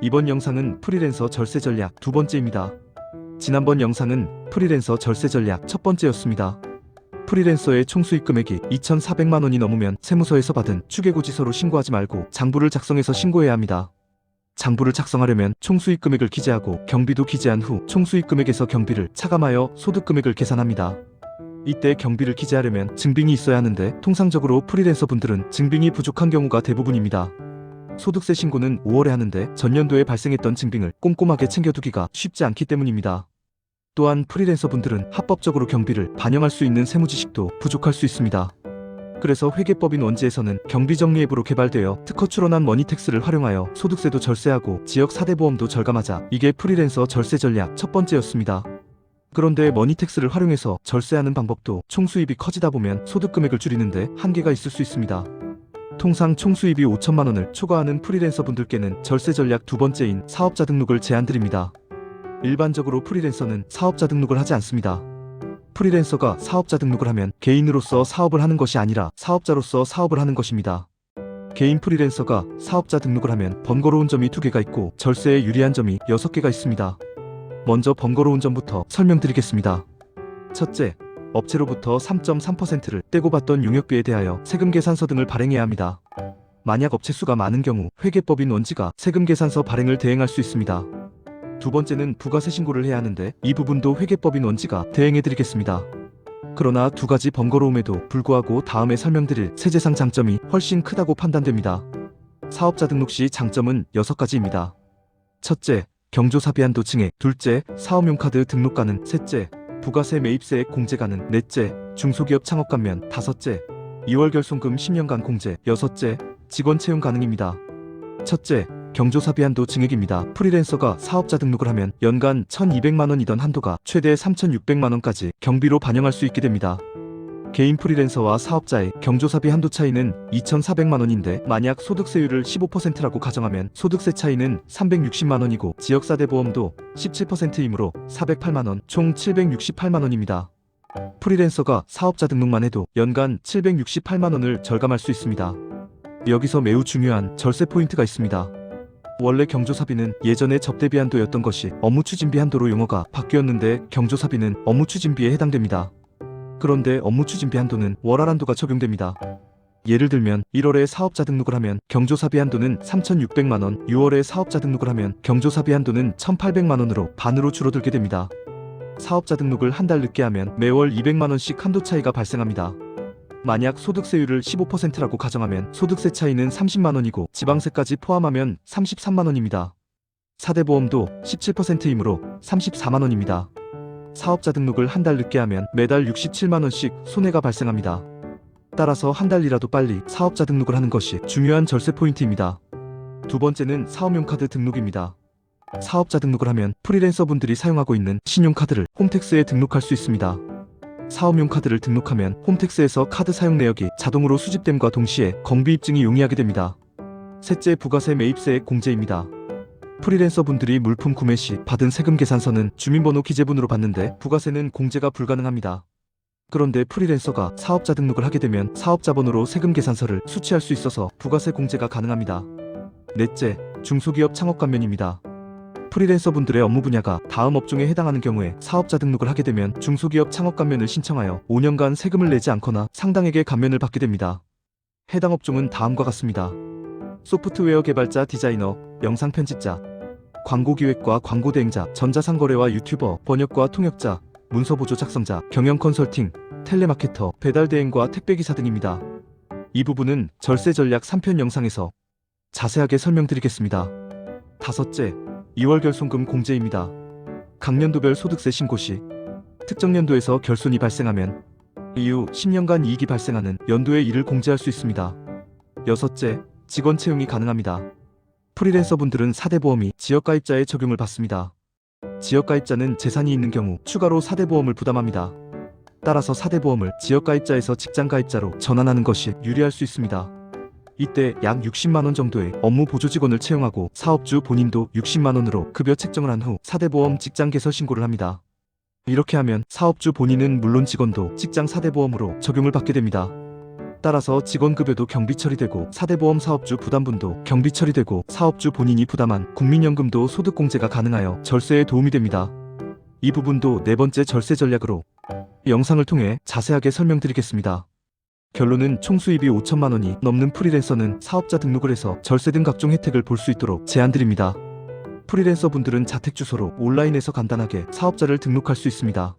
이번 영상은 프리랜서 절세 전략 두 번째입니다. 지난번 영상은 프리랜서 절세 전략 첫 번째였습니다. 프리랜서의 총수익 금액이 2,400만 원이 넘으면 세무서에서 받은 추계고지서로 신고하지 말고 장부를 작성해서 신고해야 합니다. 장부를 작성하려면 총수익 금액을 기재하고 경비도 기재한 후 총수익 금액에서 경비를 차감하여 소득 금액을 계산합니다. 이때 경비를 기재하려면 증빙이 있어야 하는데 통상적으로 프리랜서 분들은 증빙이 부족한 경우가 대부분입니다. 소득세 신고는 5월에 하는데 전년도에 발생했던 증빙을 꼼꼼하게 챙겨두기가 쉽지 않기 때문입니다. 또한 프리랜서 분들은 합법적으로 경비를 반영할 수 있는 세무지식도 부족할 수 있습니다. 그래서 회계법인 원지에서는 경비정리 앱으로 개발되어 특허 출원한 머니택스를 활용하여 소득세도 절세하고 지역 4대 보험도 절감하자, 이게 프리랜서 절세 전략 첫 번째였습니다. 그런데 머니택스를 활용해서 절세하는 방법도 총수입이 커지다 보면 소득 금액을 줄이는데 한계가 있을 수 있습니다. 통상 총수입이 5천만 원을 초과하는 프리랜서 분들께는 절세 전략 두 번째인 사업자 등록을 제안드립니다. 일반적으로 프리랜서는 사업자 등록을 하지 않습니다. 프리랜서가 사업자 등록을 하면 개인으로서 사업을 하는 것이 아니라 사업자로서 사업을 하는 것입니다. 개인 프리랜서가 사업자 등록을 하면 번거로운 점이 2개가 있고 절세에 유리한 점이 6개가 있습니다. 먼저 번거로운 점부터 설명드리겠습니다. 첫째, 업체로부터 3.3%를 떼고 받던 용역비에 대하여 세금계산서 등을 발행해야 합니다. 만약 업체 수가 많은 경우 회계법인 원지가 세금계산서 발행을 대행할 수 있습니다. 두 번째는 부가세 신고를 해야 하는데 이 부분도 회계법인 원지가 대행해드리겠습니다. 그러나 두 가지 번거로움에도 불구하고 다음에 설명드릴 세제상 장점이 훨씬 크다고 판단됩니다. 사업자 등록 시 장점은 6가지입니다. 첫째, 경조사비 한도 증액. 둘째, 사업용카드 등록가능. 셋째, 부가세 매입세액 공제가능. 넷째, 중소기업 창업 감면. 다섯째, 2월 결손금 10년간 공제. 여섯째, 직원 채용 가능입니다. 첫째, 경조사비 한도 증액입니다. 프리랜서가 사업자 등록을 하면 연간 1,200만 원이던 한도가 최대 3,600만 원까지 경비로 반영할 수 있게 됩니다. 개인 프리랜서와 사업자의 경조사비 한도 차이는 2,400만 원인데 만약 소득세율을 15%라고 가정하면 소득세 차이는 360만 원이고 지역 4대 보험도 17%이므로 408만 원, 총 768만 원입니다. 프리랜서가 사업자 등록만 해도 연간 768만 원을 절감할 수 있습니다. 여기서 매우 중요한 절세 포인트가 있습니다. 원래 경조사비는 예전에 접대비 한도였던 것이 업무추진비 한도로 용어가 바뀌었는데 경조사비는 업무추진비에 해당됩니다. 그런데 업무추진비 한도는 월할 한도가 적용됩니다. 예를 들면 1월에 사업자 등록을 하면 경조사비 한도는 3,600만 원, 6월에 사업자 등록을 하면 경조사비 한도는 1,800만 원으로 반으로 줄어들게 됩니다. 사업자 등록을 한 달 늦게 하면 매월 200만 원씩 한도 차이가 발생합니다. 만약 소득세율을 15%라고 가정하면 소득세 차이는 30만 원이고 지방세까지 포함하면 33만 원입니다. 4대 보험도 17%이므로 34만 원입니다. 사업자 등록을 한 달 늦게 하면 매달 67만 원씩 손해가 발생합니다. 따라서 한 달이라도 빨리 사업자 등록을 하는 것이 중요한 절세 포인트입니다. 두 번째는 사업용카드 등록입니다. 사업자 등록을 하면 프리랜서 분들이 사용하고 있는 신용카드를 홈택스에 등록할 수 있습니다. 사업용 카드를 등록하면 홈택스에서 카드 사용 내역이 자동으로 수집됨과 동시에 공비 입증이 용이하게 됩니다. 셋째, 부가세 매입세액 공제입니다. 프리랜서 분들이 물품 구매 시 받은 세금 계산서는 주민번호 기재분으로 받는데 부가세는 공제가 불가능합니다. 그런데 프리랜서가 사업자 등록을 하게 되면 사업자 번호로 세금 계산서를 수취할 수 있어서 부가세 공제가 가능합니다. 넷째, 중소기업 창업 감면입니다. 프리랜서 분들의 업무 분야가 다음 업종에 해당하는 경우에 사업자 등록을 하게 되면 중소기업 창업 감면을 신청하여 5년간 세금을 내지 않거나 상당액의 감면을 받게 됩니다. 해당 업종은 다음과 같습니다. 소프트웨어 개발자, 디자이너, 영상 편집자, 광고기획과 광고대행자, 전자상거래와 유튜버, 번역과 통역자, 문서보조 작성자, 경영 컨설팅, 텔레마케터, 배달대행과 택배기사 등입니다. 이 부분은 절세 전략 3편 영상에서 자세하게 설명드리겠습니다. 다섯째, 2월 결손금 공제입니다. 각 년도별 소득세 신고 시 특정 연도에서 결손이 발생하면 이후 10년간 이익이 발생하는 연도에 이를 공제할 수 있습니다. 여섯째, 직원 채용이 가능합니다. 프리랜서 분들은 4대 보험이 지역가입자에 적용을 받습니다. 지역가입자는 재산이 있는 경우 추가로 4대 보험을 부담합니다. 따라서 4대 보험을 지역가입자에서 직장가입자로 전환하는 것이 유리할 수 있습니다. 이때 약 60만 원 정도의 업무 보조 직원을 채용하고 사업주 본인도 60만 원으로 급여 책정을 한 후 4대 보험 직장 개설 신고를 합니다. 이렇게 하면 사업주 본인은 물론 직원도 직장 4대 보험으로 적용을 받게 됩니다. 따라서 직원 급여도 경비 처리되고 4대 보험 사업주 부담분도 경비 처리되고 사업주 본인이 부담한 국민연금도 소득공제가 가능하여 절세에 도움이 됩니다. 이 부분도 네 번째 절세 전략으로 영상을 통해 자세하게 설명드리겠습니다. 결론은 총 수입이 5천만 원이 넘는 프리랜서는 사업자 등록을 해서 절세 등 각종 혜택을 볼 수 있도록 제안드립니다. 프리랜서 분들은 자택 주소로 온라인에서 간단하게 사업자를 등록할 수 있습니다.